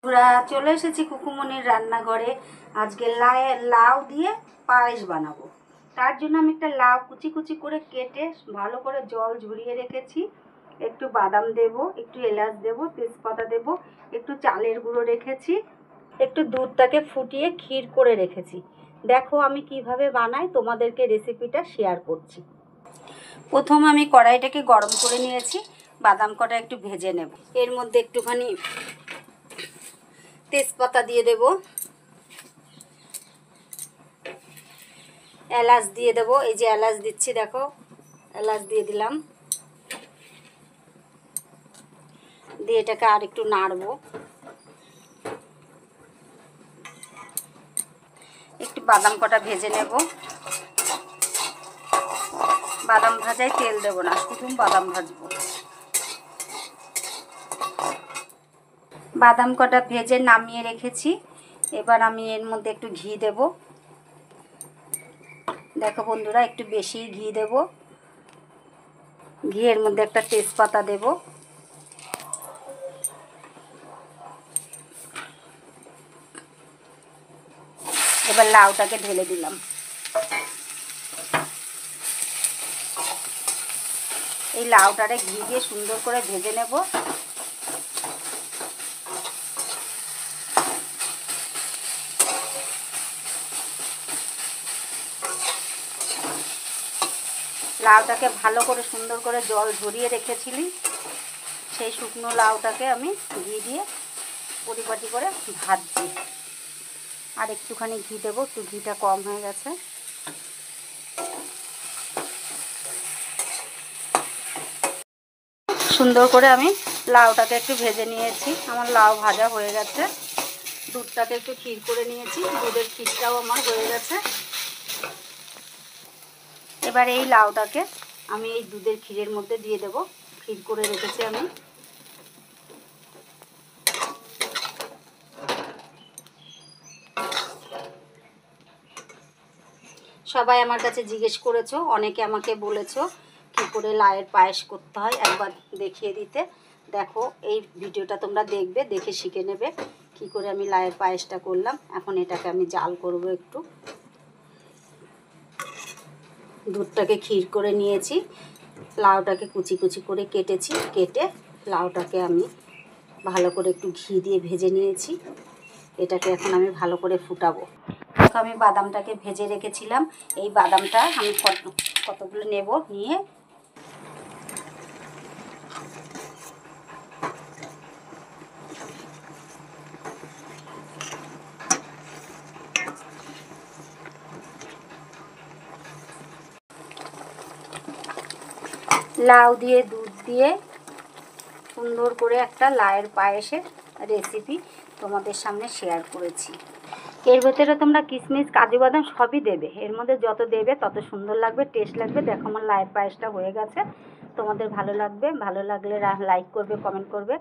আমরা চলে এসেছি কুকুমনির রান্নাঘরে। আজকে লাউ দিয়ে পায়েস বানাবো। তার জন্য আমি একটা লাউ কুচি কুচি করে কেটে ভালো করে জল ঝরিয়ে রেখেছি। একটু বাদাম দেব, একটু এলাচ দেব, তেজপাতা দেব, একটু চালের গুঁড়ো রেখেছি, একটু দুধটাকে ফুটিয়ে ক্ষীর করে রেখেছি। দেখো আমি কিভাবে বানাই, তোমাদেরকে রেসিপিটা শেয়ার করছি। প্রথম আমি কড়াইটাকে গরম করে নিয়েছি, বাদাম কটা একটু ভেজে নেব। এর মধ্যে একটুখানি তেজপাতা দিয়ে দেব, এলাচ দিয়ে দেব। এই যে এলাচ দিচ্ছি, দেখো এলাচ দিয়ে দিলাম, দিয়ে এটাকে আর একটু নাড়বো। একটু বাদাম কটা ভেজে নেব। বাদাম ভাজায় তেল দেব না, শুধু বাদাম ভাজবো। বাদাম কটা ভেজে নামিয়ে রেখেছি। এবার আমি এর মধ্যে একটু ঘি দেব। দেখো বন্ধুরা, একটু বেশি ঘি দেব। ঘিয়ের মধ্যে একটা তেজপাতা দেব। এবার লাউটাকে ঢেলে দিলাম। এই লাউটারে ঘি দিয়ে সুন্দর করে ভেজে নেব। লাউটাকে ভালো করে সুন্দর করে জল ঝরিয়ে রেখেছিলি, সেই শুকনো লাউটাকে আমি ঘি দিয়ে পরিপাটি করে ভাজছি। আর একটুখানি ঘি দেবো, একটু ঘিটা কম হয়ে গেছে। সুন্দর করে আমি লাউটাকে একটু ভেজে নিয়েছি। আমার লাউ ভাজা হয়ে গেছে। দুধটাকে একটু ক্ষীর করে নিয়েছি, দুধের ক্ষীরটাও আমার হয়ে গেছে। এবার এই লাউটাকে আমি এই দুধের ক্ষীরের মধ্যে দিয়ে দেব। ক্ষীর করে রেখেছি আমি। সবাই আমার কাছে জিজ্ঞেস করেছো, অনেকে আমাকে বলেছো কী করে লাউয়ের পায়েস করতে হয়, একবার দেখিয়ে দিতে। দেখো এই ভিডিওটা তোমরা দেখবে, দেখে শিখে নেবে কী করে আমি লাউয়ের পায়েসটা করলাম। এখন এটাকে আমি জাল করব একটু। দুধটাকে ক্ষীর করে নিয়েছি, লাউটাকে কুচি কুচি করে কেটেছি, কেটে লাউটাকে আমি ভালো করে একটু ঘি দিয়ে ভেজে নিয়েছি। এটাকে এখন আমি ভালো করে ফুটাবো। আমি বাদামটাকে ভেজে রেখেছিলাম, এই বাদামটা আমি কতগুলো নেব, নিয়ে লাউ দিয়ে দুধ দিয়ে সুন্দর করে একটা লাউয়ের পায়েসের রেসিপি তোমাদের সামনে শেয়ার করেছি। এর ভেতরে তোমরা কিশমিশ, কাজু বাদাম সবই দেবে। এর মধ্যে যত দেবে তত সুন্দর লাগবে, টেস্ট লাগবে। দেখো আমার লাউয়ের পায়েসটা হয়ে গেছে। তোমাদের ভালো লাগবে, ভালো লাগলে লাইক করবে, কমেন্ট করবে,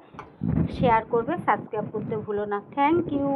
শেয়ার করবে, সাবস্ক্রাইব করতে ভুলো না। Thank you.